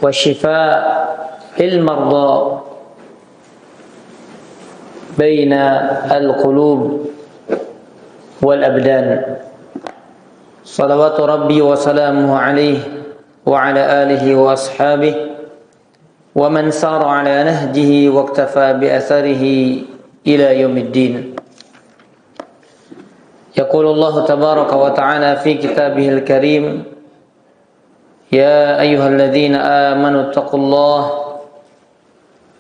وشفاء للمرضى بين القلوب والأبدان صلوات ربي وسلامه عليه وعلى آله وأصحابه ومن سار على نهجه واقتفى بأثره إلى يوم الدين. يقول الله تبارك وتعالى في كتابه الكريم: يا أيها الذين آمنوا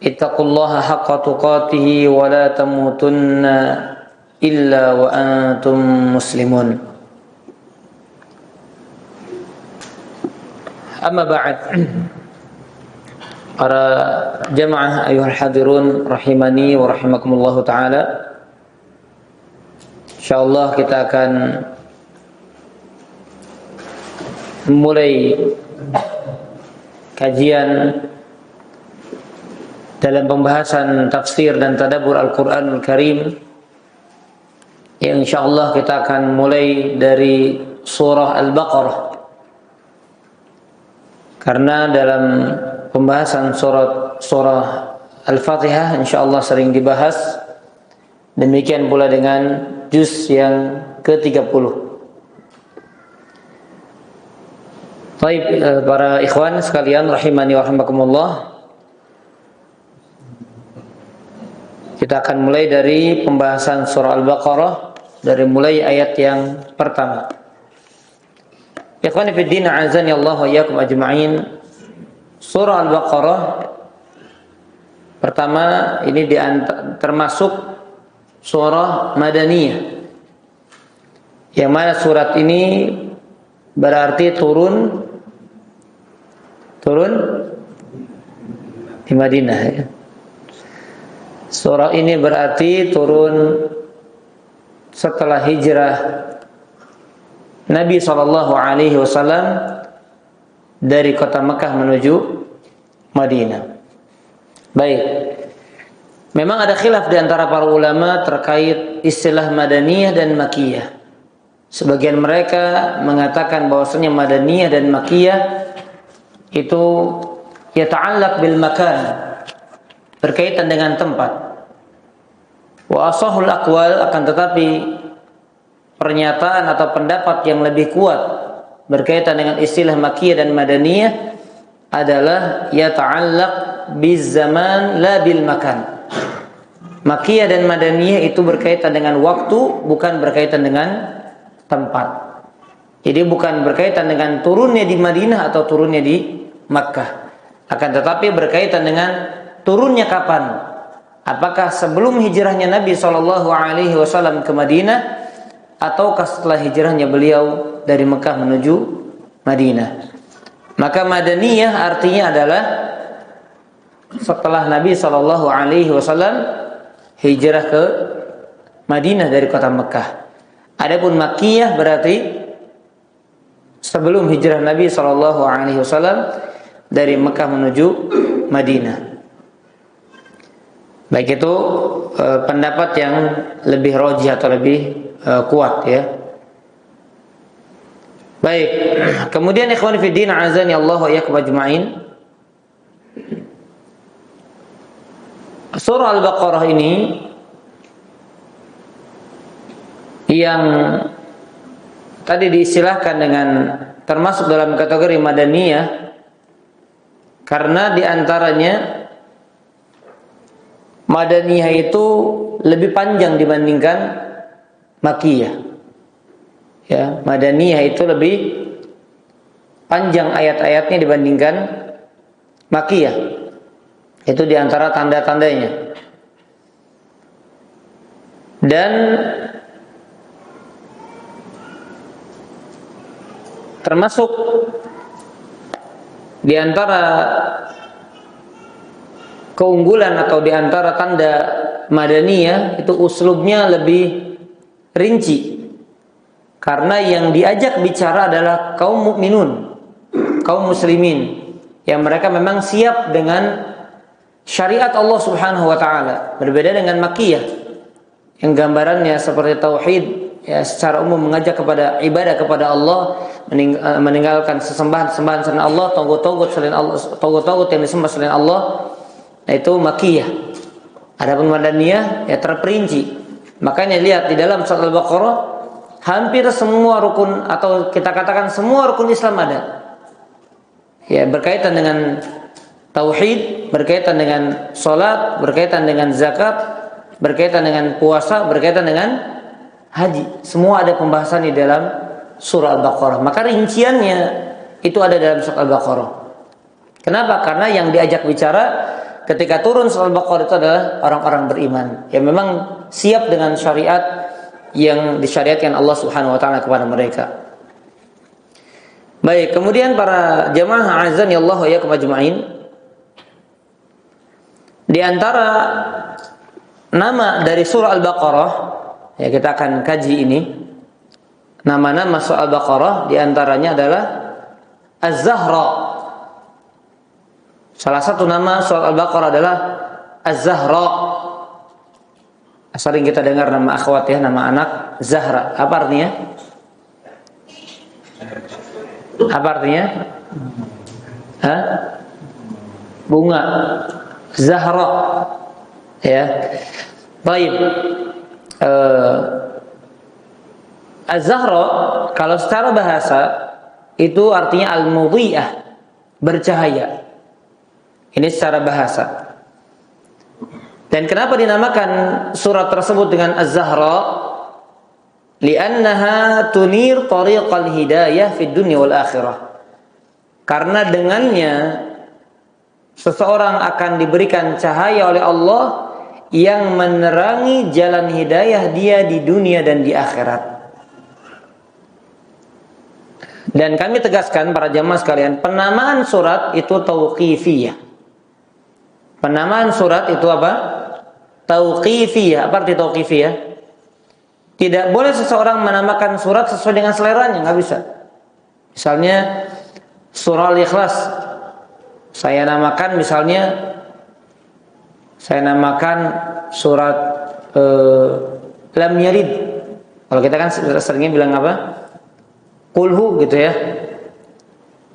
اتقوا الله حق تقاته ولا تموتن إلا وأنتم مسلمون. أما بعد, para jamaah ayuhal hadirun rahimani wa rahimakumullah ta'ala, insyaallah kita akan memulai kajian dalam pembahasan tafsir dan tadabbur Al-Qur'anul Karim, yang insyaallah kita akan mulai dari surah Al-Baqarah, karena dalam pembahasan surah Al-Fatihah insyaallah sering dibahas. Demikian pula dengan juz yang ke-30. Baik, para ikhwan sekalian rahimani wa rahimakumullah, kita akan mulai dari pembahasan surah Al-Baqarah, dari mulai ayat yang pertama. Ikhwani fid din, a'azani Allah wa iyyakum ajma'in. Surah Al-Baqarah pertama ini termasuk surah Madaniyah, yang mana surat ini berarti turun di Madinah, ya. Surah ini berarti turun setelah hijrah Nabi SAW dari kota Mekah menuju Madinah. Baik, memang ada khilaf di antara para ulama terkait istilah Madaniyah dan Makkiyah. Sebagian mereka mengatakan bahwasanya Madaniyah dan Makkiyah itu yata'allaq bil makan, berkaitan dengan tempat. Wa asahul aqwal, akan tetapi pernyataan atau pendapat yang lebih kuat berkaitan dengan istilah Makkiyah dan Madaniyah adalah yata'allaq biz zaman la bil makan. Makkiyah dan Madaniyah itu berkaitan dengan waktu, bukan berkaitan dengan tempat. Jadi bukan berkaitan dengan turunnya di Madinah atau turunnya di Makkah, akan tetapi berkaitan dengan turunnya kapan. Apakah sebelum hijrahnya Nabi SAW ke Madinah, ataukah setelah hijrahnya beliau dari Mekah menuju Madinah. Maka Madaniyah artinya adalah setelah Nabi SAW hijrah ke Madinah dari kota Mekah. Adapun Makkiyah berarti sebelum hijrah Nabi SAW dari Mekah menuju Madinah. Baik, itu pendapat yang lebih rajih atau lebih kuat, ya. Baik, kemudian ikhwan fiddin, azani Allah wa iyyakum ajma'in. Surah Al-Baqarah ini yang tadi diistilahkan dengan termasuk dalam kategori Madaniyah, karena diantaranya Madaniyah itu lebih panjang dibandingkan Makkiyah. Ya, Madaniyah itu lebih panjang ayat-ayatnya dibandingkan Makkiyah. Itu diantara tanda-tandanya. Dan termasuk diantara keunggulan atau diantara tanda Madaniyah itu uslubnya lebih rinci, karena yang diajak bicara adalah kaum mukminun, kaum muslimin, yang mereka memang siap dengan syariat Allah Subhanahu wa taala. Berbeda dengan Makkiyah yang gambarannya seperti tauhid ya secara umum mengajak kepada ibadah kepada Allah, meninggalkan sesembahan-sembahan selain Allah, togut-togut selain Allah, togut-togut yang disembah selain Allah, nah itu makiyah. Adapun madaniyah ya terperinci. Makanya lihat di dalam surat Al-Baqarah hampir semua rukun atau kita katakan semua rukun Islam ada. Ya, berkaitan dengan tauhid, berkaitan dengan salat, berkaitan dengan zakat, berkaitan dengan puasa, berkaitan dengan haji. Semua ada pembahasan di dalam surah Al-Baqarah. Maka rinciannya itu ada dalam surah Al-Baqarah. Kenapa? Karena yang diajak bicara ketika turun surah Al-Baqarah itu adalah orang-orang beriman yang memang siap dengan syariat yang disyariatkan Allah Subhanahu wa taala kepada mereka. Baik, kemudian para jamaah azan ya Allah ya kemajma'in, di antara nama dari surah Al-Baqarah ya kita akan kaji ini. Nama-nama surah Al-Baqarah di antaranya adalah Az-Zahra. Salah satu nama surah Al-Baqarah adalah Az-Zahra. Sering kita dengar nama akhwat ya, nama anak Zahra. Apa artinya? Apa artinya? Hah? Bunga. Zahra. Ya. Baik. Az-Zahra kalau secara bahasa itu artinya al-mudhi'ah, bercahaya. Ini secara bahasa. Dan kenapa dinamakan surat tersebut dengan Az-Zahra? Li'annaha tunir tariqal hidayah fid dunya wal akhirah. Karena dengannya seseorang akan diberikan cahaya oleh Allah yang menerangi jalan hidayah dia di dunia dan di akhirat. Dan kami tegaskan para jamaah sekalian, penamaan surat itu tauqifiyah. Penamaan surat itu apa? Tauqifiyah. Apa arti tauqifiyah? Tidak boleh seseorang menamakan surat sesuai dengan seleranya, nggak bisa. Misalnya surah Al-Ikhlas, saya namakan surat Lam Yalid. Kalau kita kan seringnya bilang apa? Qulhu gitu ya.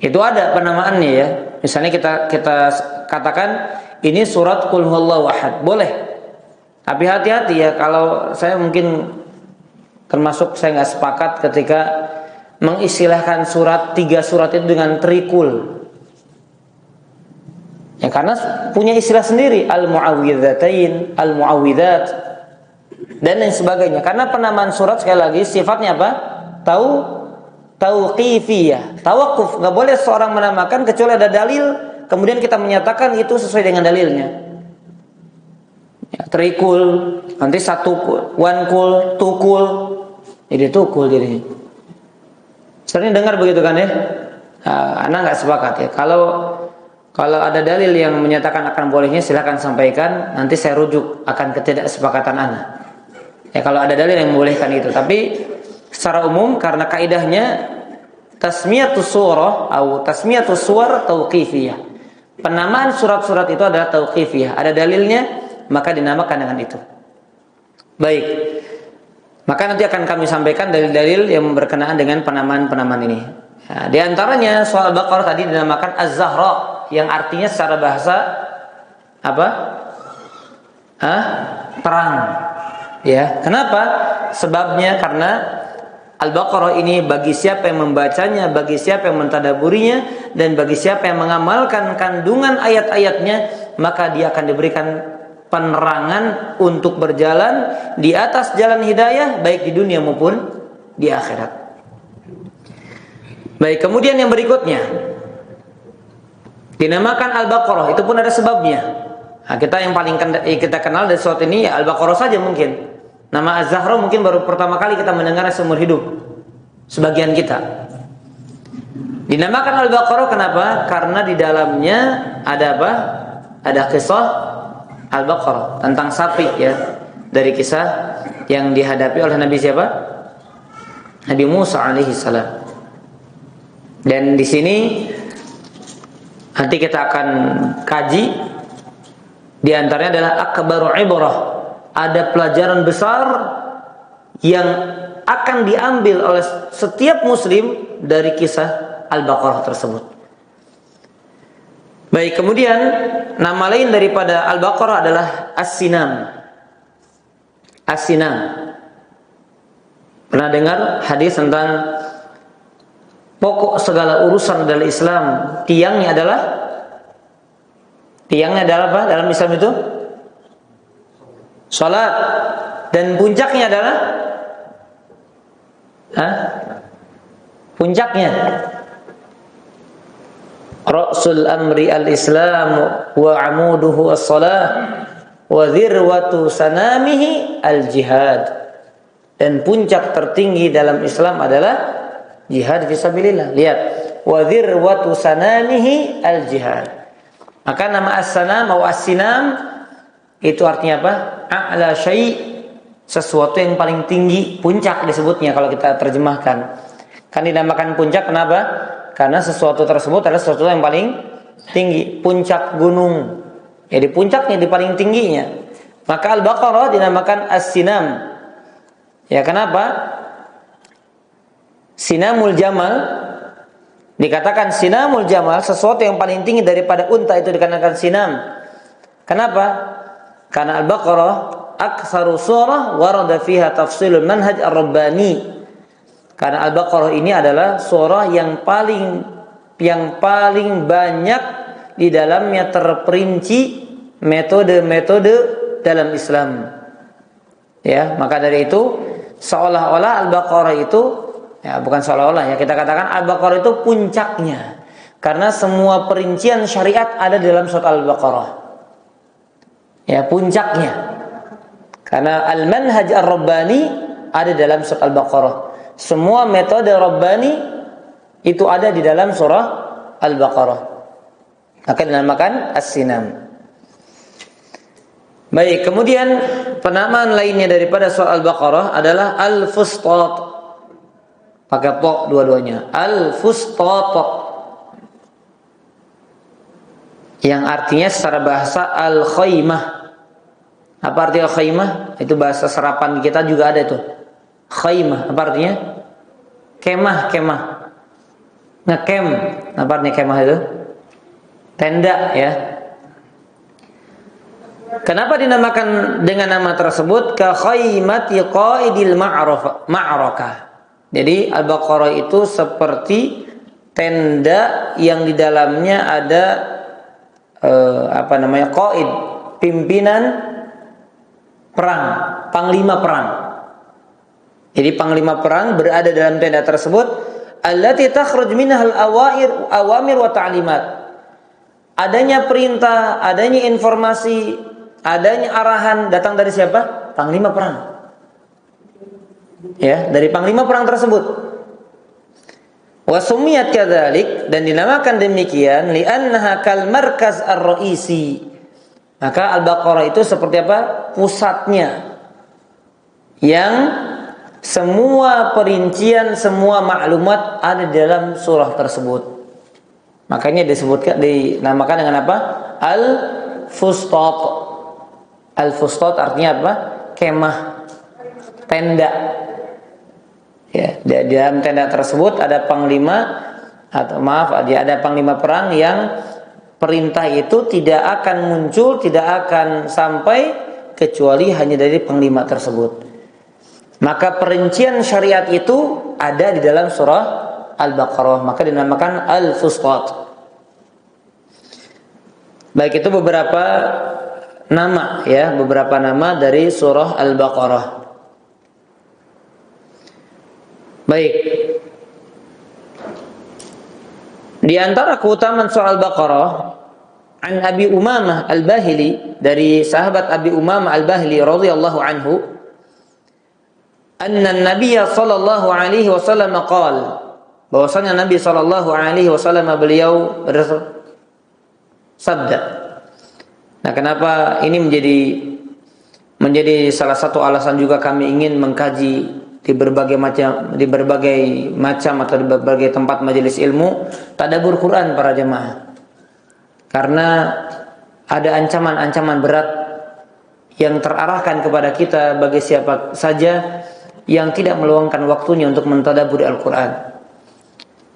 Itu ada penamaannya ya. Misalnya kita katakan ini surat Qul Huwallahu Ahad, boleh. Tapi hati-hati ya, kalau saya mungkin termasuk saya nggak sepakat ketika mengistilahkan tiga surat itu dengan trikul. Ya karena punya istilah sendiri, al-mu'awwidzatain, al-mu'awwidzat dan lain sebagainya. Karena penamaan surat sekali lagi sifatnya apa? Tauqifiyah, tawakuf. Nggak boleh seorang menamakan kecuali ada dalil, kemudian kita menyatakan itu sesuai dengan dalilnya. Ya, trikul, nanti one kul, tukul. Jadi tukul jadinya. Sering dengar begitu kan ya? Nah, anak nggak sepakat ya. Kalau ada dalil yang menyatakan akan bolehnya silakan sampaikan. Nanti saya rujuk akan ketidaksepakatan anak. Ya kalau ada dalil yang membolehkan itu. Tapi secara umum karena kaidahnya tasmiyatus surah atau tasmiyatus suwar tauqifiyah. Penamaan surat-surat itu adalah tauqifiyah. Ada dalilnya maka dinamakan dengan itu. Baik. Maka nanti akan kami sampaikan dalil-dalil yang berkenaan dengan penamaan-penamaan ini. Nah, di antaranya surah Al-Baqarah tadi dinamakan Az-Zahra, yang artinya secara bahasa apa? Terang. Ya, kenapa? Sebabnya karena Al-Baqarah ini bagi siapa yang membacanya, bagi siapa yang mentadaburinya, dan bagi siapa yang mengamalkan kandungan ayat-ayatnya, maka dia akan diberikan penerangan untuk berjalan di atas jalan hidayah baik di dunia maupun di akhirat. Baik, kemudian yang berikutnya dinamakan Al-Baqarah, itu pun ada sebabnya. Nah, kita yang paling kita kenal dari surat ini ya Al-Baqarah saja mungkin. Nama Az-Zahra mungkin baru pertama kali kita mendengar seumur hidup. Sebagian kita. Dinamakan Al-Baqarah kenapa? Karena di dalamnya ada apa? Ada kisah Al-Baqarah tentang sapi ya, dari kisah yang dihadapi oleh Nabi siapa? Nabi Musa alaihi salam. Dan di sini nanti kita akan kaji, di antaranya adalah akbaru ibrah, ada pelajaran besar yang akan diambil oleh setiap muslim dari kisah Al-Baqarah tersebut. Baik, kemudian nama lain daripada Al-Baqarah adalah As-Sinam. As-Sinam. Pernah dengar hadis tentang pokok segala urusan dalam Islam, tiangnya adalah apa dalam Islam itu? Salat. Dan puncaknya adalah puncaknya Ra'sul amri al-Islam wa amuduhu as-salah wa dhirwatu sanamihi al-jihad. Dan puncak tertinggi dalam Islam adalah jihad fisabilillah. Lihat, wa dhirwatu sanamihi al-jihad. Maka nama as-sanam atau as-sinam itu artinya apa? A'la syai', sesuatu yang paling tinggi, puncak disebutnya kalau kita terjemahkan. Kan dinamakan puncak kenapa? Karena sesuatu tersebut adalah sesuatu yang paling tinggi, puncak gunung. Jadi puncaknya di paling tingginya. Maka Al-Baqarah dinamakan As-Sinam. Ya, kenapa? Sinamul Jamal, dikatakan Sinamul Jamal, sesuatu yang paling tinggi daripada unta itu dikatakan sinam. Kenapa? Karena Al-Baqarah aktsaru surah warada fiha tafsilul manhaj ar-rabbani. Karena Al-Baqarah ini adalah surah yang paling banyak di dalamnya terperinci metode-metode dalam Islam. Ya, maka dari itu seolah-olah Al-Baqarah itu, ya bukan seolah-olah ya, kita katakan Al-Baqarah itu puncaknya. Karena semua perincian syariat ada di dalam surat Al-Baqarah. Ya, puncaknya. Karena al-manhaj ar-rabbani ada dalam surat Al-Baqarah. Semua metode rabbani itu ada di dalam surah Al-Baqarah. Maka dinamakan As-Sinam. Baik, kemudian penamaan lainnya daripada surah Al-Baqarah adalah Al-Fustat. Pakai po dua-duanya. Al-Fustat. Yang artinya secara bahasa Al-Khaymah. Apa artinya khaymah? Itu bahasa serapan kita juga ada itu. Khaymah, apa artinya? Kemah. Ngekem. Apa artinya kemah itu? Tenda, ya. Kenapa dinamakan dengan nama tersebut? Ka khaymati qaidil ma'rakah. Jadi Al-Baqarah itu seperti tenda yang di dalamnya ada qaid, pimpinan perang, panglima perang. Jadi panglima perang berada dalam tenda tersebut, allati takhruj minhal awamir wa ta'limat. Adanya perintah, adanya informasi, adanya arahan datang dari siapa? Panglima perang. Ya, dari panglima perang tersebut. Wa sumiyat kadzalik, dan dinamakan demikian li'annaha kal markaz ar-ra'isi. Maka Al-Baqarah itu seperti apa? Pusatnya. Yang semua perincian, semua maklumat ada di dalam surah tersebut. Makanya dinamakan dengan apa? Al-Fustat. Al-Fustat artinya apa? Kemah, tenda. Ya, di dalam tenda tersebut ada panglima ada panglima perang yang perintah itu tidak akan muncul, tidak akan sampai kecuali hanya dari panglima tersebut. Maka perincian syariat itu ada di dalam surah Al-Baqarah, maka dinamakan Al-Fustat. Baik, itu beberapa nama, ya, beberapa nama dari surah Al-Baqarah. Baik. Di antara keutamaan surah Al-Baqarah, an Abi Umamah Al-Bahili, dari sahabat Abi Umamah Al-Bahili radhiyallahu anhu, anna Nabiy sallallahu alaihi wasallam qala, bahwasanya Nabi sallallahu alaihi wasallam beliau bersabda. Nah, kenapa ini menjadi salah satu alasan juga kami ingin mengkaji di berbagai macam atau di berbagai tempat majelis ilmu tadabbur Quran para jemaah. Karena ada ancaman-ancaman berat yang terarahkan kepada kita bagi siapa saja yang tidak meluangkan waktunya untuk mentadabburi Al-Quran.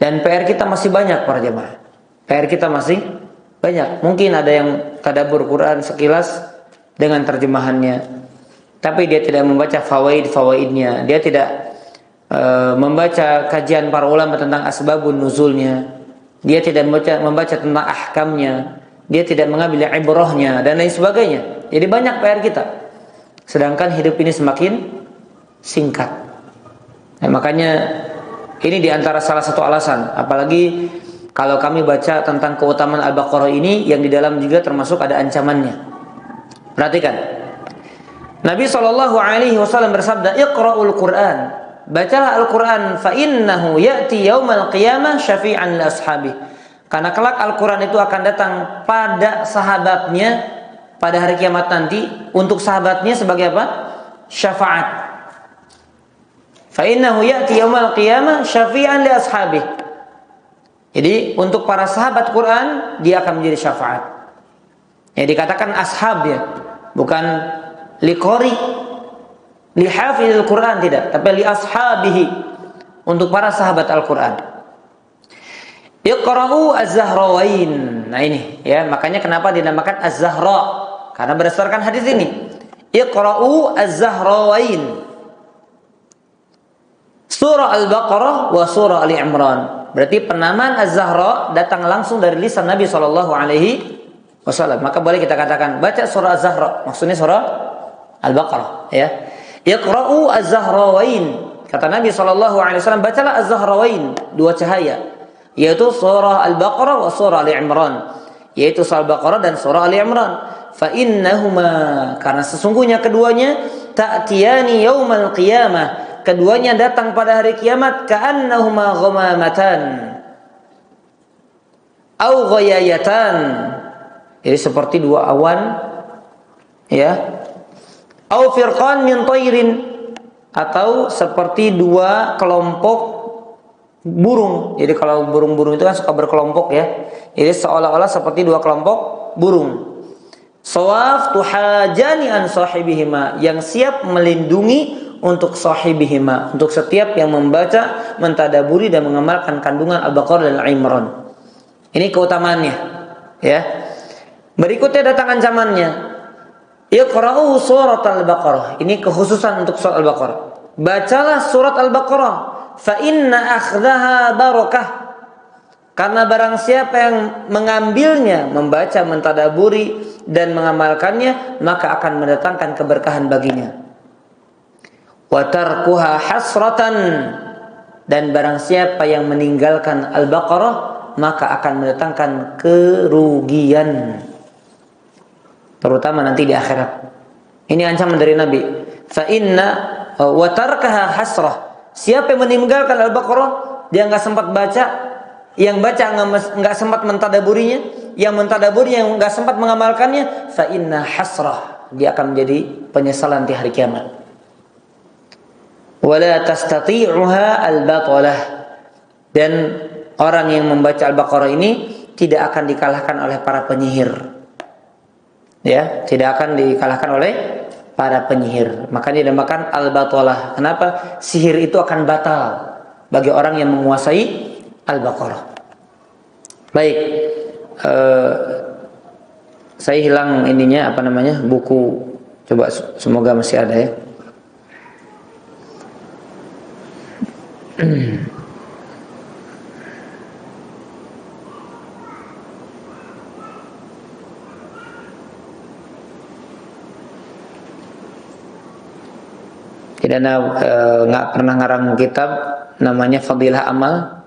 Dan PR kita masih banyak para jemaah. PR kita masih banyak. Mungkin ada yang tadabbur Quran sekilas dengan terjemahannya, tapi dia tidak membaca fawaid-fawaidnya. Dia tidak membaca kajian para ulama tentang asbabun nuzulnya. Dia tidak membaca tentang ahkamnya. Dia tidak mengambil ibrahnya dan lain sebagainya. Jadi banyak PR kita. Sedangkan hidup ini semakin singkat. Nah, makanya ini diantara salah satu alasan. Apalagi kalau kami baca tentang keutamaan Al-Baqarah ini, yang di dalam juga termasuk ada ancamannya. Perhatikan. Nabi SAW bersabda, "Iqra'ul Qur'an." Bacalah Al-Quran, fa innahu ya'ti yaumal qiyamah syafi'an li ashabi. Karena kelak Al-Quran itu akan datang pada sahabatnya pada hari kiamat nanti, untuk sahabatnya sebagai apa? Syafaat. Fa innahu ya'ti yaumal qiyamah syafi'an li ashabi. Jadi untuk para sahabat Quran dia akan menjadi syafaat. Ya, dikatakan ashab ya, bukan liqori, li hafizil Quran tidak, tapi li ashabihi, untuk para sahabat Al-Quran. Iqra'u az-Zahrawain. Nah ini ya, makanya kenapa dinamakan Az-Zahra, karena berdasarkan hadis ini. Iqra'u az-Zahrawain. Surah Al-Baqarah wa surah Ali Imran. Berarti penamaan Az-Zahra datang langsung dari lisan Nabi SAW. Maka boleh kita katakan baca surah Az-Zahra, maksudnya surah Al-Baqarah ya. Iqra'u az-Zahrawain. Kata Nabi SAW, bacalah az-Zahrawain, dua cahaya, yaitu surah Al-Baqarah wa surah Ali Imran, yaitu surah Al-Baqarah dan surah Ali Imran. Fa innahuma, karena sesungguhnya keduanya, ta'tiyani yaumal qiyamah, keduanya datang pada hari kiamat, ka'annahuma ghamamatan au ghayayatan, jadi seperti dua awan ya, au firqan min tayrin, atau seperti dua kelompok burung. Jadi kalau burung-burung itu kan suka berkelompok ya. Jadi seolah-olah seperti dua kelompok burung. Sawaf tuhajani an sahibihima, yang siap melindungi untuk sahibihima, untuk setiap yang membaca, mentadaburi dan mengamalkan kandungan Al-Baqarah dan Al-Imran. Ini keutamaannya ya. Berikutnya datang ancamannya. Iqra'u surat Al-Baqarah. Ini kekhususan untuk surat Al-Baqarah. Bacalah surat Al-Baqarah. Fa inna akhdaha barakah. Karena barang siapa yang mengambilnya, membaca, mentadaburi dan mengamalkannya, maka akan mendatangkan keberkahan baginya. Wa tarkuha hasratan. Dan barang siapa yang meninggalkan Al-Baqarah, maka akan mendatangkan kerugian, terutama nanti di akhirat. Ini ancaman dari Nabi. Fa inna wa tarkaha hasrah. Siapa yang meninggalkan Al-Baqarah, dia enggak sempat baca, yang baca enggak sempat mentadaburinya, yang mentadaburi yang enggak sempat mengamalkannya, fa inna hasrah, dia akan menjadi penyesalan di hari kiamat. Wala tastati'uha al-batalah. Dan orang yang membaca Al-Baqarah ini tidak akan dikalahkan oleh para penyihir. Ya, tidak akan dikalahkan oleh para penyihir. Makanya dinamakan al-batalah. Kenapa? Sihir itu akan batal bagi orang yang menguasai Al-Baqarah. Baik, saya hilang ininya, apa namanya, buku. Coba semoga masih ada ya. Tidak nggak pernah ngarang kitab namanya Fadilah Amal,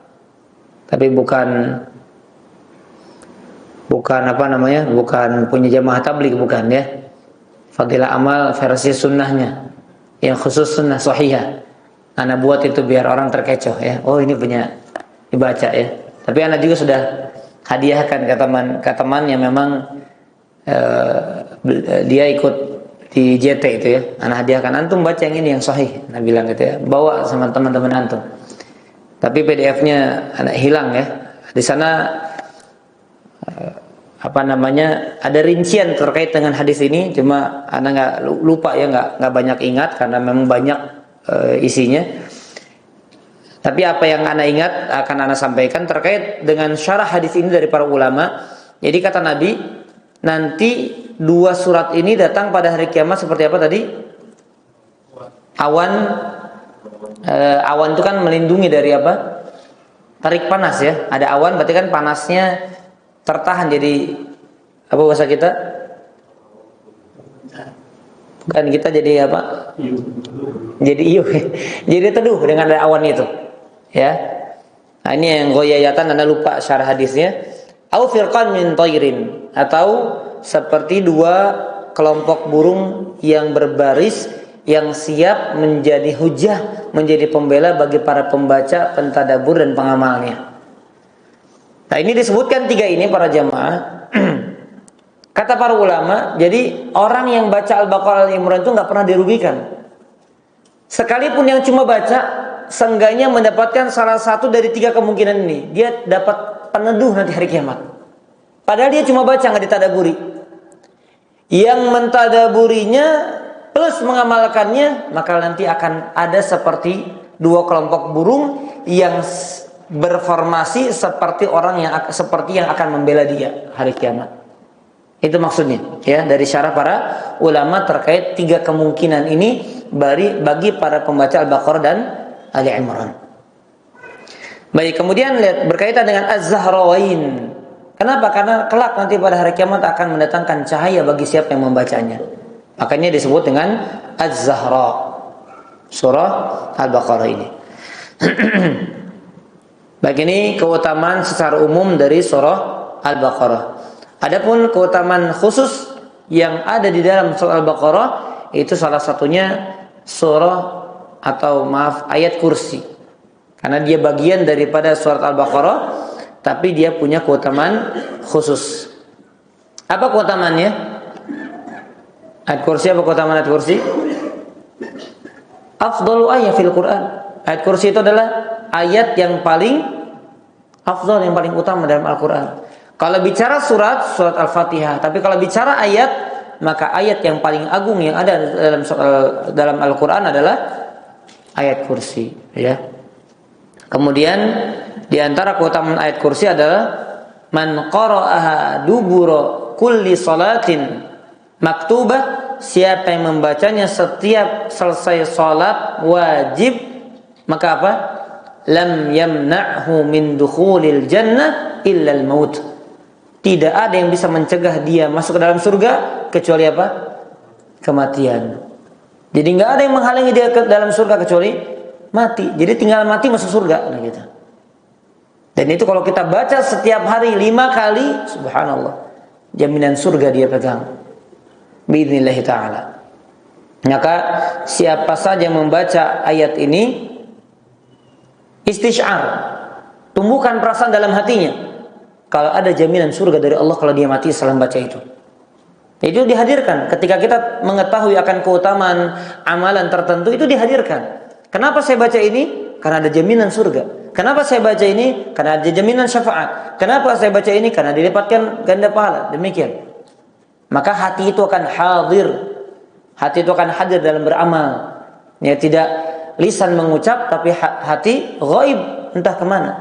tapi bukan apa namanya, bukan punya jamaah tabligh, bukan ya. Fadilah Amal versi sunnahnya, yang khusus sunnah sahihah. Anak buat itu biar orang terkecoh ya. Oh ini punya, dibaca ya. Tapi anak juga sudah hadiahkan ke teman yang memang dia ikut di JT itu ya. Anak hadiahkan, antum baca yang ini yang sahih. Nah bilang gitu ya. Bawa sama teman-teman antum. Tapi PDF-nya anak hilang ya. Di sana apa namanya, ada rincian terkait dengan hadis ini. Cuma anak nggak lupa ya, nggak banyak ingat karena memang banyak isinya. Tapi apa yang ana ingat akan ana sampaikan terkait dengan syarah hadis ini dari para ulama. Jadi kata Nabi, nanti dua surat ini datang pada hari kiamat seperti apa tadi? Awan. Awan itu kan melindungi dari apa? Tarik panas ya. Ada awan berarti kan panasnya tertahan, jadi apa bahasa kita? Bukan, kita jadi apa? Jadi iuh. Jadi teduh dengan ada awan itu. Ya. Nah, ini yang goyayatan, Anda lupa syarah hadisnya. Au firqan min tayrin, atau seperti dua kelompok burung yang berbaris yang siap menjadi hujah, menjadi pembela bagi para pembaca, pentadabur dan pengamalnya. Nah, ini disebutkan tiga ini para jamaah. Kata para ulama, jadi orang yang baca Al-Baqarah Al-Imran itu nggak pernah dirugikan. Sekalipun yang cuma baca, seenggaknya mendapatkan salah satu dari tiga kemungkinan ini. Dia dapat peneduh nanti hari kiamat. Padahal dia cuma baca, nggak ditadaburi. Yang mentadaburinya plus mengamalkannya, maka nanti akan ada seperti dua kelompok burung yang berformasi seperti orang yang akan membela dia hari kiamat. Itu maksudnya ya dari syarah para ulama terkait tiga kemungkinan ini bagi para pembaca Al-Baqarah dan Ali Imran. Baik, kemudian lihat berkaitan dengan Az-Zahrawain. Kenapa? Karena kelak nanti pada hari kiamat akan mendatangkan cahaya bagi siapa yang membacanya. Makanya disebut dengan Az-Zahra. Surah Al-Baqarah ini. Baik, ini keutamaan secara umum dari surah Al-Baqarah. Adapun keutamaan khusus yang ada di dalam surah Al-Baqarah itu salah satunya ayat kursi. Karena dia bagian daripada surat Al-Baqarah, tapi dia punya keutamaan khusus. Apa keutamaannya? Ayat kursi, apa keutamaan ayat kursi? Afdalu ayat fil Quran. Ayat kursi itu adalah ayat yang paling afdal, yang paling utama dalam Al-Quran. Kalau bicara surat Al-Fatihah, tapi kalau bicara ayat, maka ayat yang paling agung yang ada dalam Al-Quran adalah ayat kursi. Ya. Kemudian di antara keutamaan ayat kursi adalah man qara'aha dubura kulli salatin maktubah, siapa yang membacanya setiap selesai salat wajib, maka apa? Lam yamna'hu min dukhulil jannah illa al-maut. Tidak ada yang bisa mencegah dia masuk ke dalam surga kecuali apa? Kematian. Jadi nggak ada yang menghalangi dia ke dalam surga kecuali mati. Jadi tinggal mati masuk surga, nah gitu. Dan itu kalau kita baca setiap hari 5 kali, subhanallah, jaminan surga dia pegang. Biidznillah ta'ala. Maka siapa saja yang membaca ayat ini, istisyar, tumbuhkan perasaan dalam hatinya kalau ada jaminan surga dari Allah kalau dia mati setelah membaca itu. Itu dihadirkan ketika kita mengetahui akan keutamaan amalan tertentu, itu dihadirkan. Kenapa saya baca ini? Karena ada jaminan surga. Kenapa saya baca ini? Karena ada jaminan syafaat. Kenapa saya baca ini? Karena dilipatkan ganda pahala. Demikian. Maka hati itu akan hadir. Hati itu akan hadir dalam beramal. Ya, tidak lisan mengucap, tapi hati ghaib, entah kemana.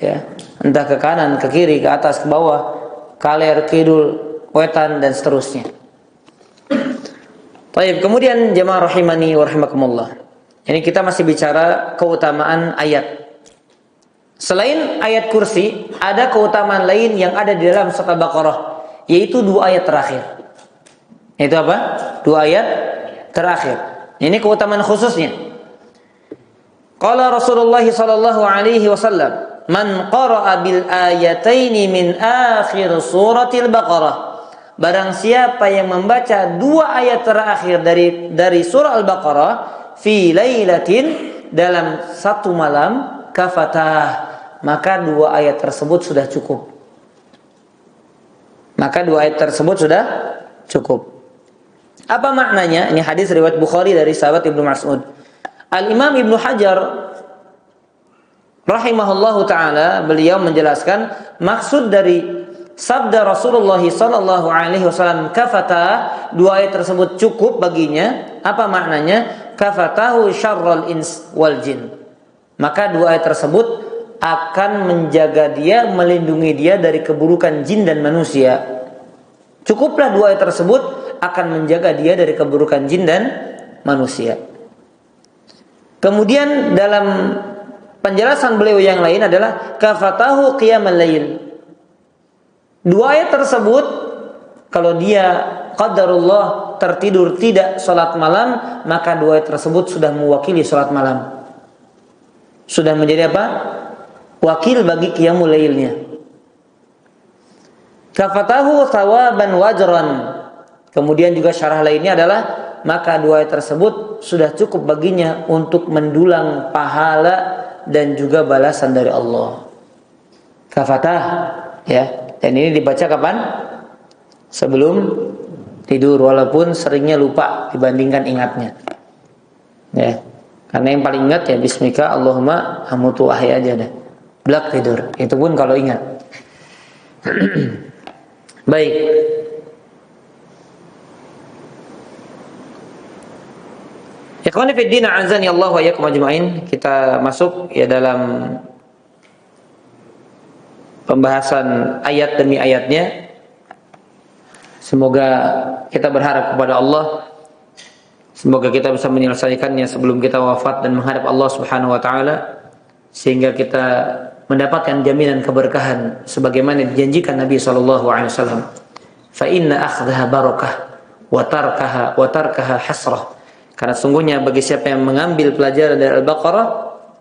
Ya, entah ke kanan, ke kiri, ke atas, ke bawah, kaler, kidul, wetan, dan seterusnya. Baik, kemudian jemaah rahimani wa rahimakumullah. Ini kita masih bicara keutamaan ayat. Selain ayat kursi, ada keutamaan lain yang ada di dalam surat Al-Baqarah, yaitu 2 ayat terakhir. Itu apa? 2 ayat terakhir. Ini keutamaan khususnya. Qala Rasulullah sallallahu alaihi wasallam, man qara'a bil ayataini min akhir suratil Baqarah. Barang siapa yang membaca 2 ayat terakhir dari surah Al-Baqarah fi lailatin, dalam 1 malam, kafatah, maka 2 ayat tersebut sudah cukup. Maka 2 ayat tersebut sudah cukup. Apa maknanya? Ini hadis riwayat Bukhari dari sahabat Ibnu Mas'ud. Al-Imam Ibnu Hajar rahimahullahu taala, beliau menjelaskan maksud dari sabda Rasulullah sallallahu alaihi wasallam kafata, 2 ayat tersebut cukup baginya. Apa maknanya? kafatahu syarral ins wal jin. Maka dua ayat tersebut akan menjaga dia, melindungi dia dari keburukan jin dan manusia. Cukuplah dua ayat tersebut akan menjaga dia dari keburukan jin dan manusia. Kemudian dalam penjelasan beliau yang lain adalah kafatahu qiyamal lail. Dua ayat tersebut kalau dia qadarullah tertidur tidak salat malam, maka dua ayat tersebut sudah mewakili salat malam. Sudah menjadi apa? Wakil bagi qiyamul lailnya. Kafatahu thawaban wajran. Kemudian juga syarah lainnya adalah maka dua ayat tersebut sudah cukup baginya untuk mendulang pahala dan juga balasan dari Allah. Kafatah, ya. Dan ini dibaca kapan? Sebelum tidur, walaupun seringnya lupa dibandingkan ingatnya. Ya. Karena yang paling ingat ya bismika Allahumma amutu ahya aja deh. Blak tidur. Itu pun kalau ingat. Baik. Ikhwani fid din, azani Allah wa iyyakum ajmain. Kita masuk ya dalam pembahasan ayat demi ayatnya. Semoga kita berharap kepada Allah, semoga kita bisa menyelesaikannya sebelum kita wafat dan menghadap Allah Subhanahu wa taala, sehingga kita mendapatkan jaminan keberkahan sebagaimana dijanjikan Nabi sallallahu alaihi wasallam. Fa inna akhdhaha barakah wa tarkaha hasrah. Karena sungguhnya bagi siapa yang mengambil pelajaran dari Al-Baqarah,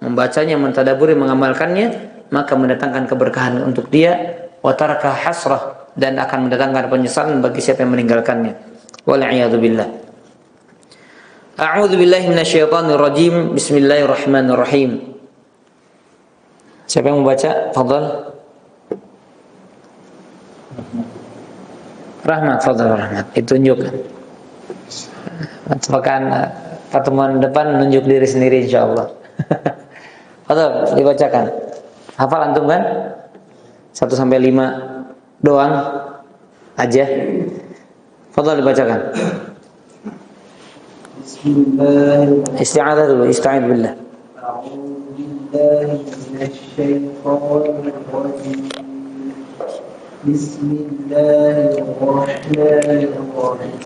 membacanya, mentadaburi, mengamalkannya, maka mendatangkan keberkahan untuk dia, wa tarkaha hasrah, dan akan mendatangkan penyesalan bagi siapa yang meninggalkannya. Wal'iyadu billah. A'udzu billahi minasyaitonir rajim. Bismillahirrahmanirrahim. Siapa yang membaca? Fadhal. Rahmat, fadhal Rahmat. Ditunjukkan. Pekan pertemuan depan menunjuk diri sendiri insyaallah. Fadhal, dibacakan. Hafal antum kan? 1 sampai 5 doang aja. Fadhal dibacakan. Bismillahirrahmanirrahim. Isti'adzah dulu, ista'id billah. Bismillahirrahmanirrahim.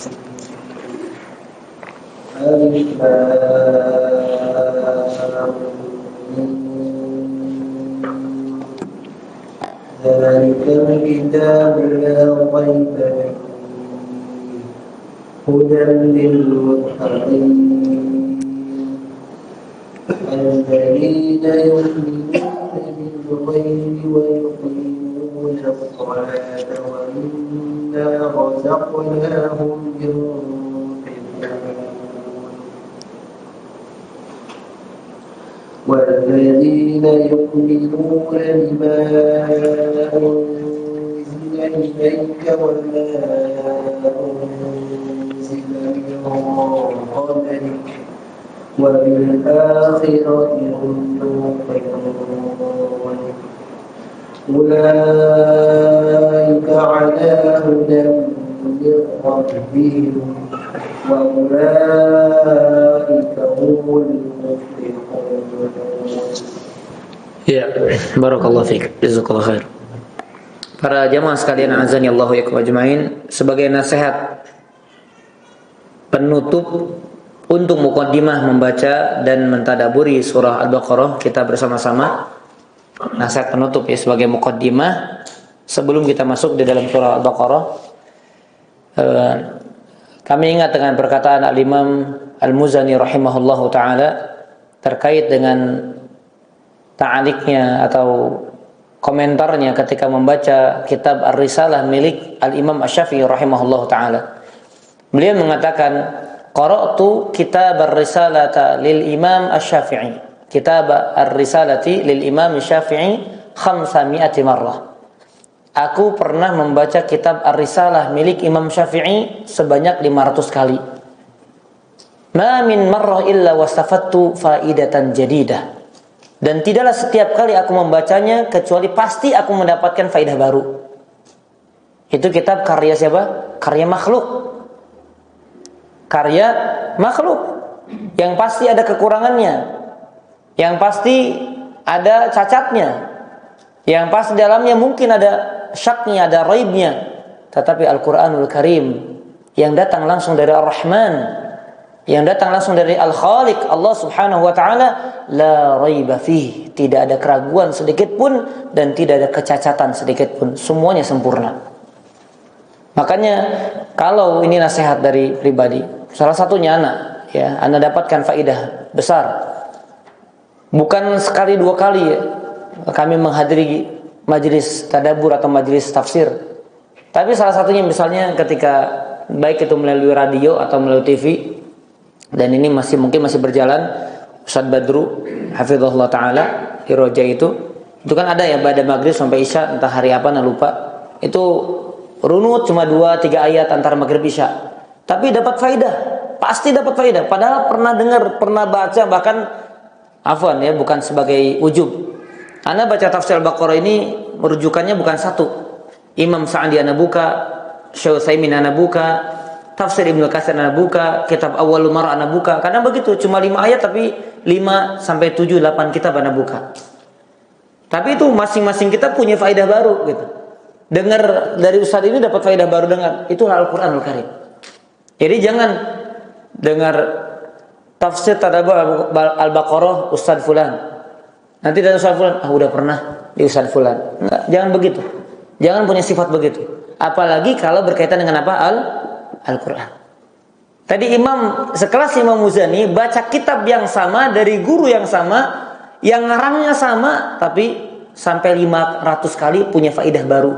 ذلك الكتاب لا ريب فيه هدى للمتقين الذين يؤمنون بالغيب ويقيمون الصلاة ومما رزقناهم ينفقون والذين يؤمنون بما أنزل إليك وما أنزل من قبلك وبالآخرة هم يوقنون أولئك على هدى من ربهم وأولئك هم المفلحون. Ya, barakallahu fiik. Jazakallahu khair. Para jamaah sekalian, azani Allah wa iyyakum ajmain, sebagai nasihat penutup untuk muqaddimah membaca dan mentadaburi surah Al-Baqarah kita bersama-sama. Nasihat penutup ya sebagai muqaddimah sebelum kita masuk di dalam surah Al-Baqarah. Kami ingat dengan perkataan Al-Imam Al-Muzani rahimahullahu taala terkait dengan ta'aliknya atau komentarnya ketika membaca kitab Ar-Risalah milik Al-Imam Asy-Syafi'i rahimahullahu taala. Beliau mengatakan, qara'tu kitab Ar-Risalata lil Imam Asy-Syafi'i. Kitab Ar-Risalati lil Imam Asy-Syafi'i 500 marrah. Aku pernah membaca kitab Ar-Risalah milik Imam Syafi'i sebanyak 500 kali. Ma min marrah illa wastafattu faidatan jadidah. Dan tidaklah setiap kali aku membacanya kecuali pasti aku mendapatkan faidah baru. Itu kitab karya siapa? Karya makhluk. Karya makhluk. yang pasti ada kekurangannya, yang pasti ada cacatnya, yang pasti dalamnya mungkin ada syaknya, ada raibnya. Tetapi Al-Quranul Karim yang datang langsung dari Ar-Rahman, yang datang langsung dari Al-Khaliq, Allah Subhanahu wa taala, la raiba fih, tidak ada keraguan sedikit pun dan tidak ada kecacatan sedikit pun, semuanya sempurna. Makanya kalau ini nasihat dari pribadi, salah satunya anak dapatkan faidah besar. Bukan sekali dua kali kami menghadiri majelis tadabbur atau majelis tafsir. Tapi salah satunya misalnya ketika baik itu melalui radio atau melalui TV, dan ini mungkin masih berjalan, Ustaz Badru hafizahullah taala di Roja itu kan ada ya pada maghrib sampai isya, entah hari apa lupa. Itu runut cuma 2-3 ayat antara maghrib isya. Tapi dapat faidah, pasti dapat faidah. Padahal pernah dengar, pernah baca, bahkan afwan ya, bukan sebagai ujub. Ana baca tafsir Al-Baqarah ini merujukannya bukan satu. Imam Sa'di ana buka, Syekh Utsaimin ana buka, tafsir Ibnu Katsir ana buka, kitab Awwalul Mar'a ana buka. Kadang begitu, cuma 5 ayat tapi 5 sampai 7 8 kitab ana buka. Tapi itu masing-masing kita punya faedah baru gitu. Dengar dari ustaz ini dapat faedah baru, dengar. Itulah Al-Qur'anul Karim. Jadi jangan dengar tafsir tadabbur Al-Baqarah Ustaz fulan. Nanti dari Ustaz fulan, udah pernah di Ustaz fulan. Enggak, jangan begitu. Jangan punya sifat begitu. Apalagi kalau berkaitan dengan apa? Al-Qur'an. Tadi imam sekelas Imam Muzani baca kitab yang sama dari guru yang sama, yang ngarangnya sama, tapi sampai 500 kali punya faidah baru.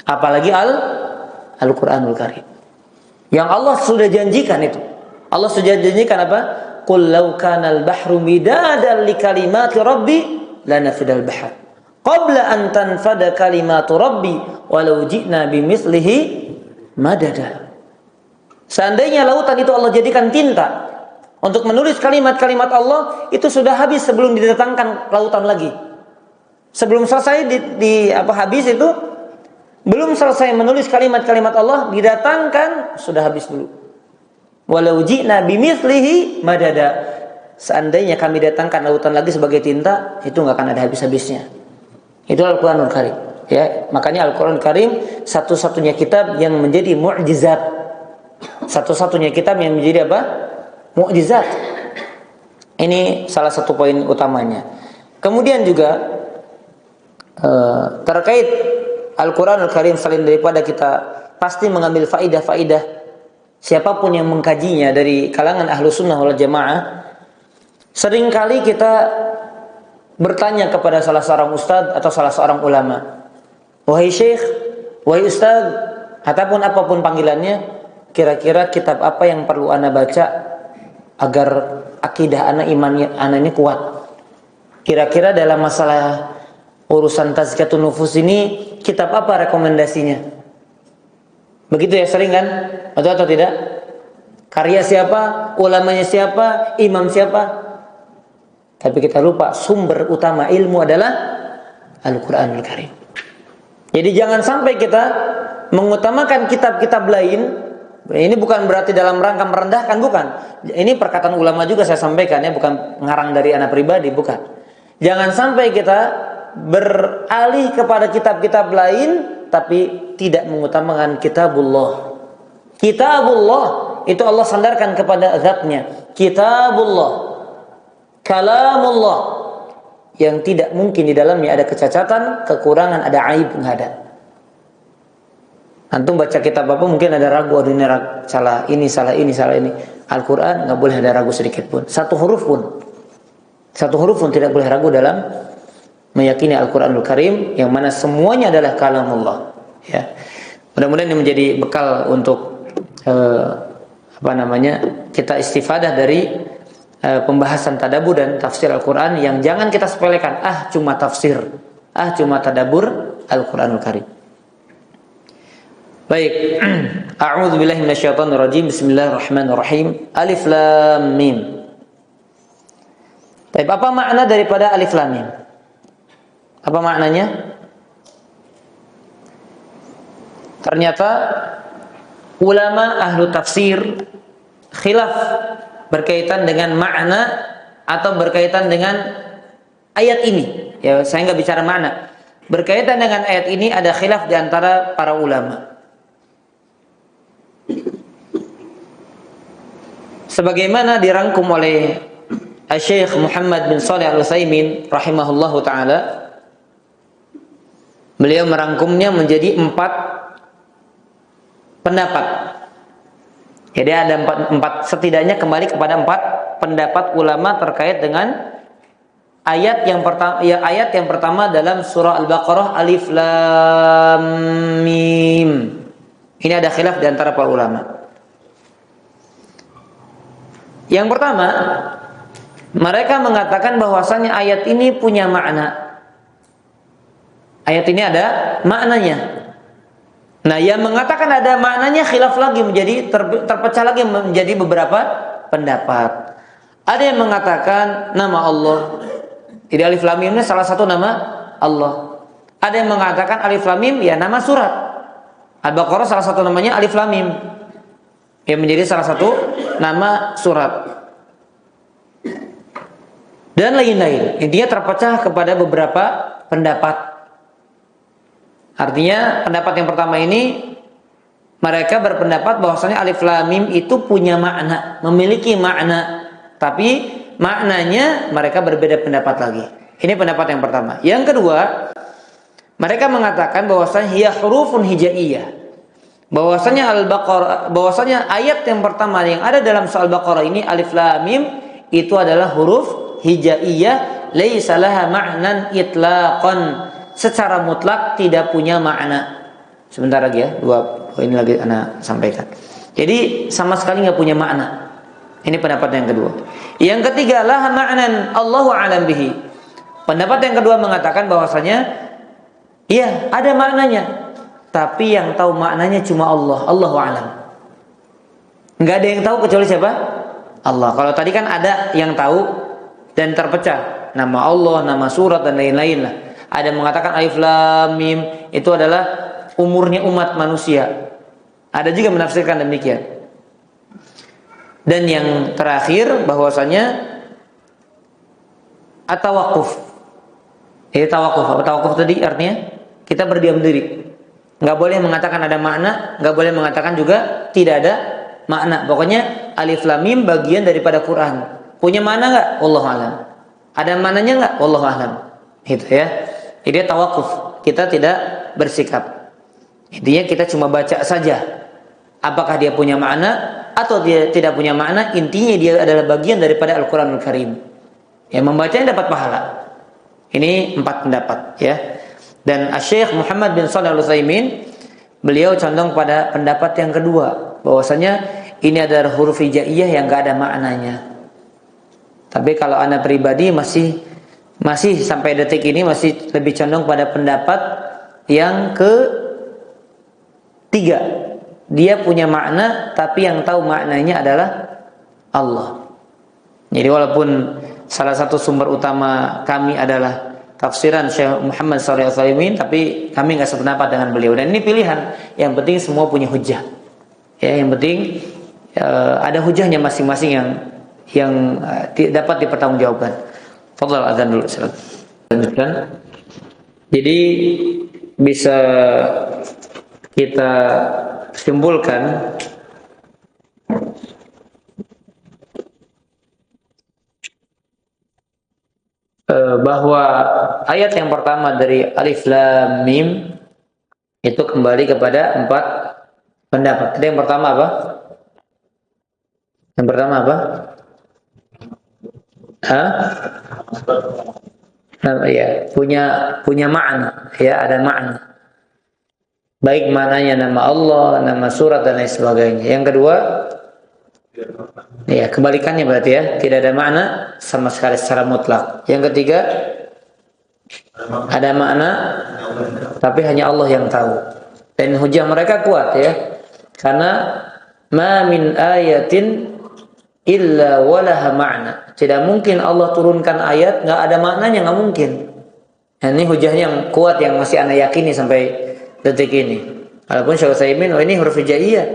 Apalagi Al-Qur'anul Karim. Yang Allah sudah janjikan itu. Allah sudah janjikan apa? Qul law kanal bahru midadan li kalimati rabbi lanafidal bahr qabla an tanfada kalimatu rabbi walau ji'na bimithlihi madada. Seandainya lautan itu Allah jadikan tinta untuk menulis kalimat-kalimat Allah, itu sudah habis sebelum didatangkan lautan lagi. Sebelum selesai habis itu, belum selesai menulis kalimat-kalimat Allah, didatangkan sudah habis dulu. Walau ji'na bimithlihi madada. Seandainya kami datangkan lautan lagi sebagai tinta, itu enggak akan ada habis-habisnya. Itu Al-Qur'anul Karim. Ya, makanya Al-Qur'anul Karim satu-satunya kitab yang menjadi mukjizat. Satu-satunya kitab yang menjadi apa? Mukjizat. Ini salah satu poin utamanya. Kemudian juga terkait Al-Quranul Karim, selain daripada kita pasti mengambil faidah-faidah, siapapun yang mengkajinya dari kalangan ahlu sunnah wal jamaah, seringkali kita bertanya kepada salah seorang ustadz atau salah seorang ulama, wahai syekh, wahai ustadz, ataupun apapun panggilannya, kira-kira kitab apa yang perlu ana baca agar akidah ana, imannya ana ini kuat? Kira-kira dalam masalah urusan tazkiyatun nufus ini kitab apa rekomendasinya? Begitu ya, sering kan? Betul atau tidak? Karya siapa? Ulamanya siapa? Imam siapa? Tapi kita lupa sumber utama ilmu adalah Al-Quranul Karim. Jadi jangan sampai kita mengutamakan kitab-kitab lain. Ini bukan berarti dalam rangka merendahkan, bukan. Ini perkataan ulama juga saya sampaikan ya, bukan ngarang dari anak pribadi, bukan. Jangan sampai kita beralih kepada kitab-kitab lain tapi tidak mengutamakan kitabullah. Kitabullah itu Allah sandarkan kepada zatnya. Kitabullah, kalamullah, yang tidak mungkin di dalamnya ada kecacatan, kekurangan, ada aib, enggak ada. Antum baca kitab apa mungkin ada ragu, ini salah ini, salah ini, salah ini. Al-Quran enggak boleh ada ragu sedikit pun. Satu huruf pun tidak boleh ragu dalam meyakini Al-Quranul Karim, yang mana semuanya adalah kalamullah. Ya. Mudah-mudahan ini menjadi bekal untuk kita istifadah dari pembahasan tadabbur dan tafsir Al-Quran, yang jangan kita sepelekan. Cuma tafsir, cuma tadabbur Al-Quranul Karim. Baik. A'udzu billahi minasyaitonir rajim. Bismillahirrahmanirrahim. Alif Lam Mim. Baik, apa makna daripada Alif Lam Mim? Apa maknanya? Ternyata ulama ahlu tafsir khilaf berkaitan dengan makna atau berkaitan dengan ayat ini. Ya, saya nggak bicara makna. Berkaitan dengan ayat ini ada khilaf di antara para ulama. Sebagaimana dirangkum oleh Syekh Muhammad bin Shalih Al-Utsaimin rahimahullahu taala, beliau merangkumnya menjadi 4 pendapat. Jadi ada 4 setidaknya kembali kepada 4 pendapat ulama terkait dengan ayat yang pertama. Ya, ayat yang pertama dalam surah Al-Baqarah, Alif Lam Mim. Ini ada khilaf di antara para ulama. Yang pertama, mereka mengatakan bahwasanya ayat ini punya makna. Ayat ini ada maknanya. Nah, yang mengatakan ada maknanya khilaf lagi, menjadi terpecah lagi menjadi beberapa pendapat. Ada yang mengatakan nama Allah. Jadi Alif Lam Mim ini salah satu nama Allah. Ada yang mengatakan Alif Lam Mim ya nama surat. Al-Baqarah salah satu namanya Alif Lam Mim. Yang menjadi salah satu nama surat. Dan lain-lain. Intinya terpecah kepada beberapa pendapat. Artinya pendapat yang pertama ini mereka berpendapat bahwasanya Alif Lam Mim itu punya makna, memiliki makna, tapi maknanya mereka berbeda pendapat lagi. Ini pendapat yang pertama. Yang kedua, mereka mengatakan bahwasanya hiya hurufun hijaiyah. Bahwasanya ayat yang pertama yang ada dalam surah Al-Baqarah ini Alif Lam Mim itu adalah huruf hijaiyah, laisa laha ma'nan itlaqan. Secara mutlak tidak punya makna. Sebentar lagi ya, 2 poin lagi ana sampaikan. Jadi sama sekali nggak punya makna. Ini pendapat yang kedua. Yang ketiga, laha ma'nan Allahu a'lam bihi. Pendapat yang kedua mengatakan bahwasanya iya, ada maknanya. Tapi yang tahu maknanya cuma Allah, Allahu a'lam. Enggak ada yang tahu kecuali siapa? Allah. Kalau tadi kan ada yang tahu dan terpecah. Nama Allah, nama surat dan lain-lain lah. Ada yang mengatakan Alif Lam Mim itu adalah umurnya umat manusia. Ada juga menafsirkan demikian. Dan yang terakhir bahwasanya at-tawaqquf. Ini tawakuf. Apa tawakuf tadi artinya? Kita berdiam diri. Enggak boleh mengatakan ada makna, enggak boleh mengatakan juga tidak ada makna. Pokoknya Alif Lam Mim bagian daripada Quran. Punya makna enggak? Wallahu a'lam. Ada maknanya enggak? Wallahu a'lam. Itu ya. Ini tawakuf. Kita tidak bersikap. Intinya kita cuma baca saja. Apakah dia punya makna atau dia tidak punya makna, intinya dia adalah bagian daripada Al-Quranul Karim. Yang membacanya dapat pahala. Ini 4 pendapat ya. Dan Syekh Muhammad bin Shalih Al-Utsaimin beliau condong pada pendapat yang kedua, bahwasanya ini adalah huruf hijaiyah yang enggak ada maknanya. Tapi kalau ana pribadi masih sampai detik ini masih lebih condong pada pendapat yang ketiga. Dia punya makna, tapi yang tahu maknanya adalah Allah. Jadi walaupun salah satu sumber utama kami adalah tafsiran Syekh Muhammad Shalih Al-Utsaimin, tapi kami nggak sependapat dengan beliau. Dan ini pilihan. Yang penting semua punya hujah. Ya, yang penting ada hujahnya masing-masing yang dapat dipertanggungjawabkan. Fadhal adzan dulu silakan. Jadi bisa kita simpulkan bahwa ayat yang pertama dari Alif Lam Mim itu kembali kepada 4 pendapat. Jadi yang pertama apa? Yang pertama apa? Ya, punya makna, ya, ada makna. Baik maknanya nama Allah, nama surat dan lain sebagainya. Yang kedua, ya kebalikannya berarti ya, tidak ada makna sama sekali secara mutlak. Yang ketiga, ada makna tapi hanya Allah yang tahu. Dan hujah mereka kuat ya. Karena ma min ayatin illa walaha ma'na. Tidak mungkin Allah turunkan ayat nggak ada maknanya, nggak mungkin. Nah, ini hujahnya yang kuat yang masih ana yakini sampai detik ini. Walaupun Syekh Utsaimin ini huruf hijaiyah.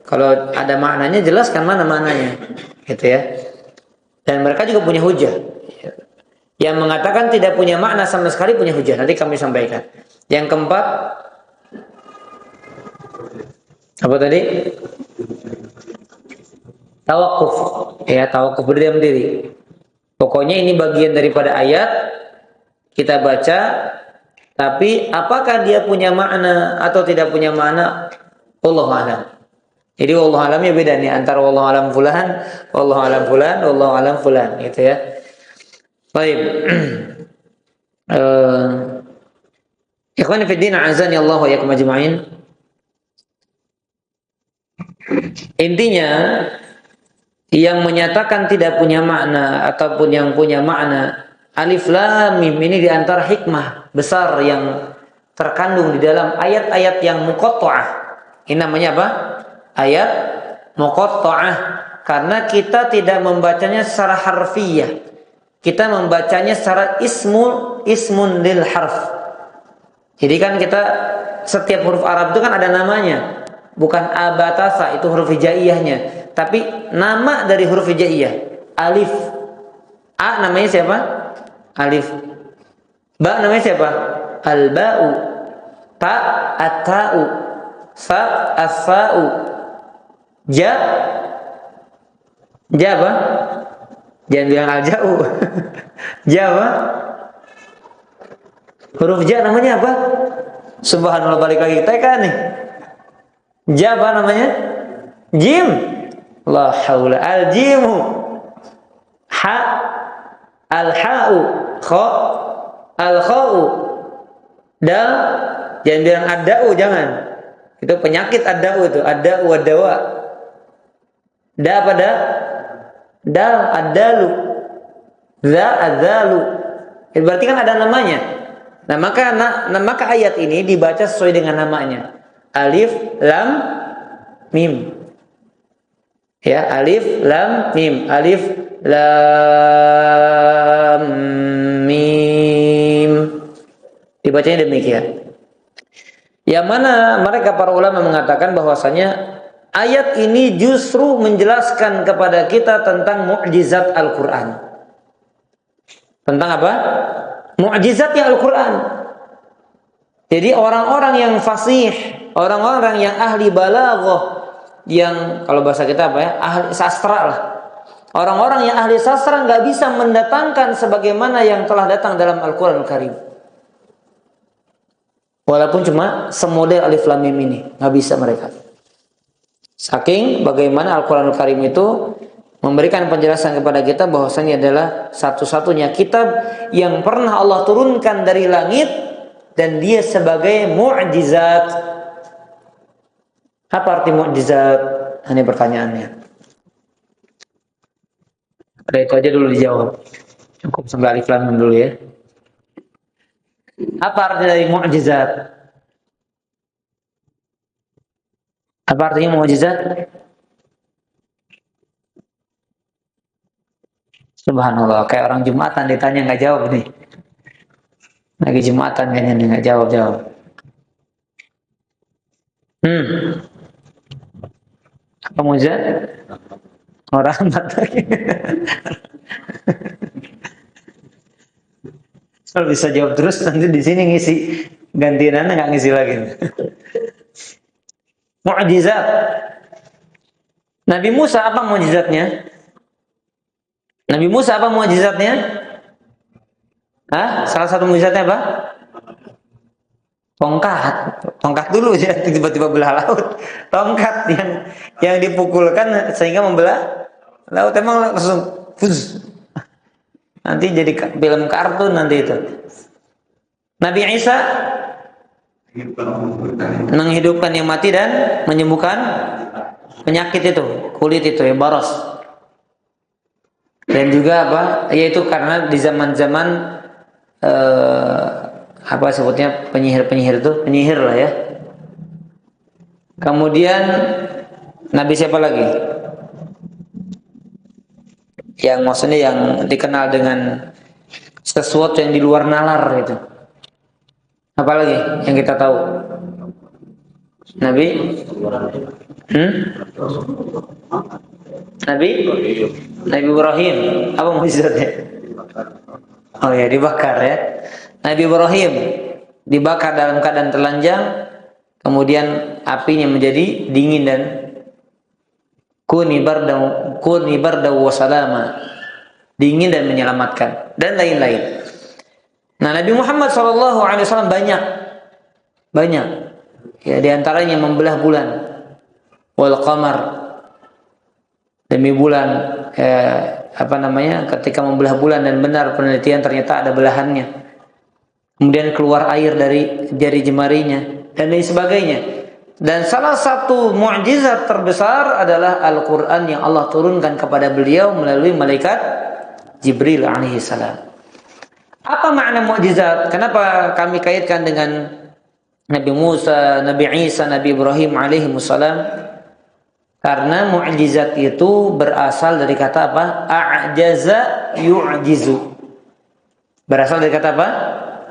Kalau ada maknanya jelaskan mana maknanya. Gitu ya. Dan mereka juga punya hujah. Yang mengatakan tidak punya makna sama sekali punya hujah. Nanti kami sampaikan. Yang keempat, apa tadi? Tawakuf. Ya, tawakuf, berdiam diri. Pokoknya ini bagian daripada ayat kita baca, tapi apakah dia punya makna atau tidak punya makna? Wallahu a'lam. Jadi wallahu a'lamnya beda nih antara wallahu a'lam fulan, wallahu a'lam fulan, wallahu a'lam fulan, gitu ya. Baik. Ikhwan fi din, azani Allah wa iyyakum ajma'in. Intinya yang menyatakan tidak punya makna ataupun yang punya makna, alif lam mim ini di antara hikmah besar yang terkandung di dalam ayat-ayat yang muqatta'ah. Ini namanya apa? Ayat muqatta'ah, karena kita tidak membacanya secara harfiyah. Kita membacanya secara ismun lil harf. Jadi kan kita setiap huruf Arab itu kan ada namanya. Bukan abatasa itu huruf hijaiyahnya, tapi nama dari huruf hijaiyah. Alif. A namanya siapa? Alif. Ba namanya siapa? Al-ba'u. Ta at-ta'u. Fa as-sa'u. Ja apa? Jangan bilang al-ja'u. Ja apa? Huruf ja namanya apa? Subhanallah, balik lagi TK nih. Ja apa namanya? Jim. La haula. Al-jimu. Ha. Al-ha'u. Kha. Al-kha'u. Dal. Jangan bilang ad-da'u, jangan. Itu penyakit ad-da'u itu. Ad-da'u ad-dawa. Da apa da? Dal, ad-dalu. Za, ad-dalu. Itu berarti kan ada namanya. Nah, maka ayat ini dibaca sesuai dengan namanya. Alif, lam, mim. Ya, alif, lam, mim. Alif, lam, mim. Dibacanya demikian. Yang mana mereka para ulama mengatakan bahwasanya ayat ini justru menjelaskan kepada kita tentang mukjizat Al-Quran. Tentang apa? Mukjizatnya Al-Quran. Jadi orang-orang yang fasih, orang-orang yang ahli balaghah, yang kalau bahasa kita apa ya, ahli sastra lah. Orang-orang yang ahli sastra nggak bisa mendatangkan sebagaimana yang telah datang dalam Al-Quran Al-Karim. Walaupun cuma semodel alif lam mim ini, nggak bisa mereka. Saking bagaimana Al-Quran Al-Karim itu memberikan penjelasan kepada kita bahwasanya adalah satu-satunya kitab yang pernah Allah turunkan dari langit dan dia sebagai mukjizat. Apa arti mukjizat? Ini pertanyaannya. Ada itu aja dulu dijawab. Cukup sampai alif lam mim dulu ya. Apa arti dari mukjizat? Apa artinya mukjizat? Subhanallah, kayak orang Jumatan ditanya nggak jawab nih. Lagi Jumatan kayaknya nih nggak jawab. Apa mukjizat? Orang lagi. Kalau bisa jawab terus nanti di sini ngisi gantian nggak ngisi lagi. Mukjizat. Nabi Musa apa mukjizatnya? Nabi Musa apa mukjizatnya? Salah satu mukjizatnya apa? Tongkat. Tongkat dulu ya, tiba-tiba belah laut. Tongkat yang dipukulkan sehingga membelah laut, emang langsung fuz. Nanti jadi film kartun nanti itu. Nabi Isa menghidupkan yang mati dan menyembuhkan penyakit itu, kulit itu ya, baros. Dan juga apa? Yaitu karena di zaman-zaman apa sebutnya penyihir itu, penyihir lah ya. Kemudian Nabi siapa lagi? Yang maksudnya yang dikenal dengan sesuatu yang di luar nalar itu. Apalagi yang kita tahu? Nabi Nabi Ibrahim. Apa mukjizatnya? Oh ya, dibakar ya. Nabi Ibrahim dibakar dalam keadaan telanjang, kemudian apinya menjadi dingin dan kuni barda wa salama, dingin dan menyelamatkan, dan lain-lain. Nah, Nabi Muhammad SAW banyak ya, diantaranya membelah bulan, wal qamar, demi bulan, ketika membelah bulan dan benar penelitian ternyata ada belahannya, kemudian keluar air dari jari jemarinya dan lain sebagainya. Dan salah satu mukjizat terbesar adalah Al-Quran yang Allah turunkan kepada beliau melalui malaikat Jibril alaihi salam. Apa makna mukjizat? Kenapa kami kaitkan dengan Nabi Musa, Nabi Isa, Nabi Ibrahim alaihi salam? Karena mukjizat itu berasal dari kata apa? A'jaza yu'jizu. Berasal dari kata apa?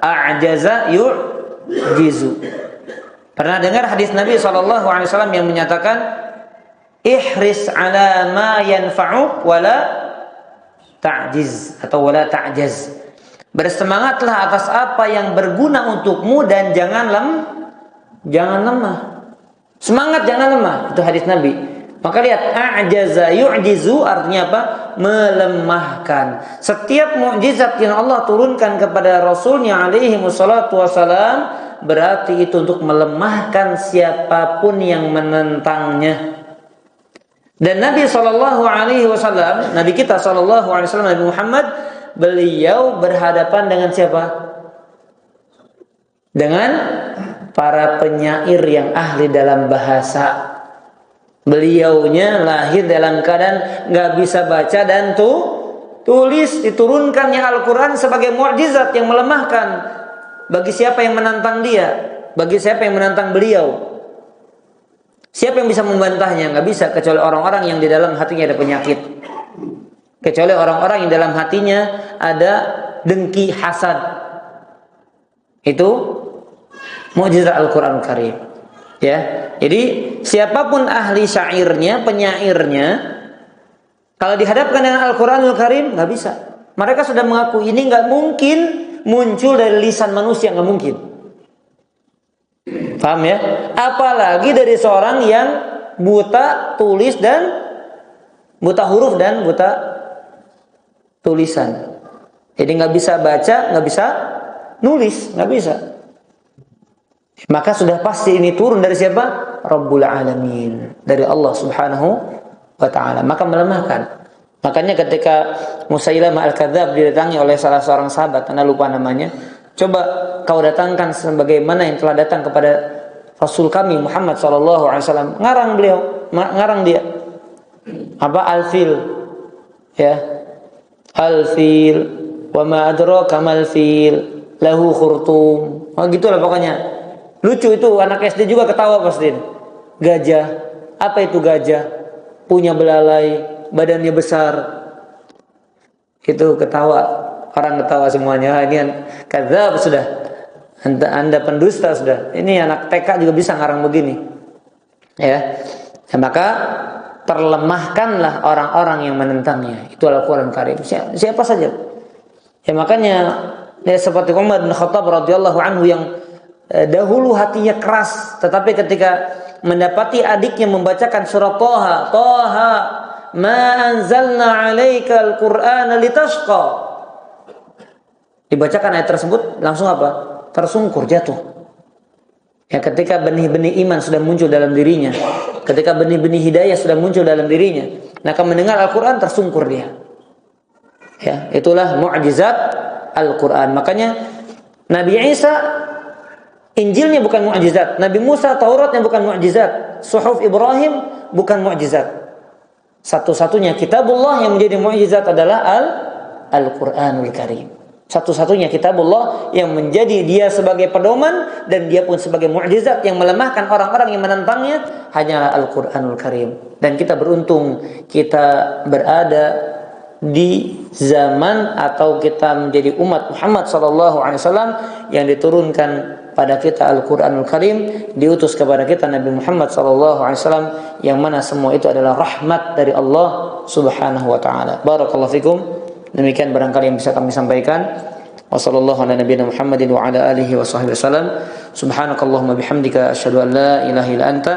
A'jaza yu'jizu. Pernah dengar hadis Nabi SAW yang menyatakan, ihris ala ma yanfa'uk wala ta'jiz atau wala ta'jaz. Bersemangatlah atas apa yang berguna untukmu dan jangan lemah. Semangat, jangan lemah. Itu hadis Nabi. Maka lihat, a'jaza yu'jizu artinya apa? Melemahkan. Setiap mukjizat yang Allah turunkan kepada Rasulnya alaihi wassalatu wassalam, berarti itu untuk melemahkan siapapun yang menentangnya. Dan Nabi SAW, Nabi kita SAW, Nabi Muhammad, beliau berhadapan dengan siapa? Dengan para penyair yang ahli dalam bahasa. Beliaunya lahir dalam keadaan gak bisa baca dan tulis. Diturunkannya Al-Quran sebagai mukjizat yang melemahkan bagi siapa yang menantang dia, bagi siapa yang menantang beliau. Siapa yang bisa membantahnya? Gak bisa, kecuali orang-orang yang di dalam hatinya ada penyakit, kecuali orang-orang yang dalam hatinya ada dengki, hasad. Itu mukjizat Al-Quran Karim. Ya, jadi siapapun ahli syairnya, penyairnya, kalau dihadapkan dengan Al-Quranul Karim nggak bisa. Mereka sudah mengaku ini nggak mungkin muncul dari lisan manusia, nggak mungkin. Paham ya? Apalagi dari seorang yang buta tulis dan buta huruf dan buta tulisan. Jadi nggak bisa baca, nggak bisa nulis, nggak bisa. Maka sudah pasti ini turun dari siapa? Rabbul Alamin, dari Allah Subhanahu wa ta'ala. Maka melemahkan. Makanya ketika Musailamah Al-Kadzab didatangi oleh salah seorang sahabat, Anda lupa namanya, coba kau datangkan sebagaimana yang telah datang kepada Rasul kami Muhammad SAW. Ngarang dia. Apa? Al-Fil. Ya. Al-Fil. Wa ma adraka mal fil. Lahu khurtum. Oh gitulah pokoknya. Lucu itu, anak SD juga ketawa pasti. Gajah. Apa itu gajah? Punya belalai, badannya besar. Itu ketawa. Orang ketawa semuanya. Ini kan kadzab sudah. Anda pendusta sudah. Ini anak TK juga bisa ngarang begini. Ya. Maka terlemahkanlah orang-orang yang menentangnya. Itu Al-Quran Karim. Siapa saja. Ya makanya ya, seperti Umar bin Khattab radhiyallahu anhu yang dahulu hatinya keras, tetapi ketika mendapati adiknya membacakan surat Toha, ma anzalna 'alaikal Qur'ana litashqa, dibacakan ayat tersebut, langsung apa? Tersungkur, jatuh. Ya, ketika benih-benih iman sudah muncul dalam dirinya, ketika benih-benih hidayah sudah muncul dalam dirinya, maka mendengar Al-Quran tersungkur dia. Ya, itulah mukjizat Al-Quran. Makanya Nabi Isa Injilnya bukan mukjizat, Nabi Musa Tauratnya bukan mukjizat, Suhuf Ibrahim bukan mukjizat. Satu-satunya kitabullah yang menjadi mukjizat adalah Al-Qur'anul Karim. Satu-satunya kitabullah yang menjadi dia sebagai pedoman dan dia pun sebagai mukjizat yang melemahkan orang-orang yang menentangnya hanyalah Al-Qur'anul Karim. Dan kita beruntung kita berada di zaman atau kita menjadi umat Muhammad SAW yang diturunkan pada kita Al-Qur'anul Karim, diutus kepada kita Nabi Muhammad SAW, yang mana semua itu adalah rahmat dari Allah Subhanahu wa taala. Barakallahu fikum. Demikian barangkali yang bisa kami sampaikan. Wassallallahu ala nabiyina Muhammadin wa ala alihi wa sahbihi wasallam. Subhanakallahumma bihamdika asyhadu an la ilaha illa anta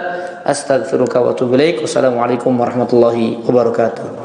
astaghfiruka wa atubu ilaik. Wassalamualaikum warahmatullahi wabarakatuh.